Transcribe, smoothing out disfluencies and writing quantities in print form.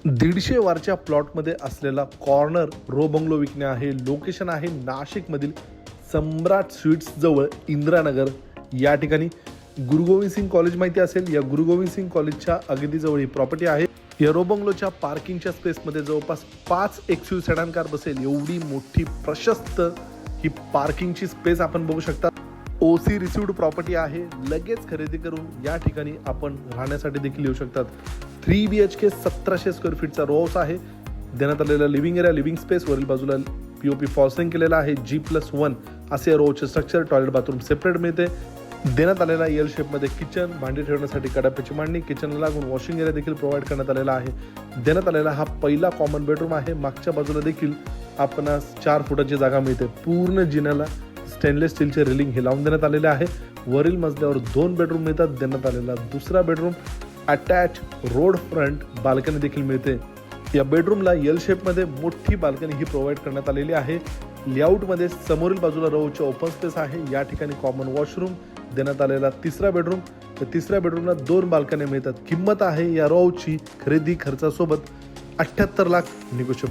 150 वरच्या प्लॉटमध्ये असलेला corner row bungalow विकणे आहे. लोकेशन आहे नाशिकमधील सम्राट स्वीट्स जवळ इंदिरानगर या ठिकाणी. गुरु गोविंद सिंग कॉलेज माहिती असेल, या गुरु गोविंद सिंग कॉलेजच्या अगदी जवळ ही प्रॉपर्टी आहे. या रो बंगलोच्या पार्किंगच्या स्पेसमध्ये जवळपास 5 एक्सयू सेडान कार बसेल एवढी मोठी प्रशस्त ही पार्किंगची स्पेस आपण बघू शकता. ओसी रिसिव्ड प्रॉपर्टी आहे. लगेच खरेदी करून या ठिकाणी आपण राहण्यासाठी देखील येऊ शकतात. 3 BHK 1700 स्क्वेअर फीटचा रो हाऊस आहे. देण्यात आलेला लिव्हिंग एरिया, लिव्हिंग स्पेस वरील बाजूला POP फॉल्सिंग केलेला आहे. G+1 असे रोचे स्ट्रक्चर, टॉयलेट बाथरूम सेपरेट मिळते. देण्यात आलेला एल शेपमध्ये किचन, भांडी ठेवण्यासाठी कडाप्याची मांडणी, किचनला लागून वॉशिंग एरिया देखील प्रोव्हाइड करण्यात आलेला आहे. देण्यात आलेला हा पहिला कॉमन बेडरूम आहे. मागच्या बाजूला देखील आपणास 4 फुटाची जागा मिळते. पूर्ण जिन्याला स्टेनलेस स्टीलचे रेलिंग हे लावून देण्यात आलेले आहे. वरील मजल्यावर 2 बेडरूम मिळतात. देण्यात आलेला दुसरा bedroom attach road front balcony देखील मिळते. या बेडरूमला एल शेपमध्ये मोठी बाल्कनी ही प्रोव्हाइड करण्यात आलेली आहे. लेआउटमध्ये समोरील बाजूला रोचे ओपन स्पेस आहे. या ठिकाणी कॉमन वॉशरूम. देण्यात आलेला तिसरा बेडरूम. तर तिसऱ्या बेडरूमला 2 बाल्कनी मिळतात. किंमत आहे या रोची खरेदी खर्चासोबत 78 लाख निगोशिएबल.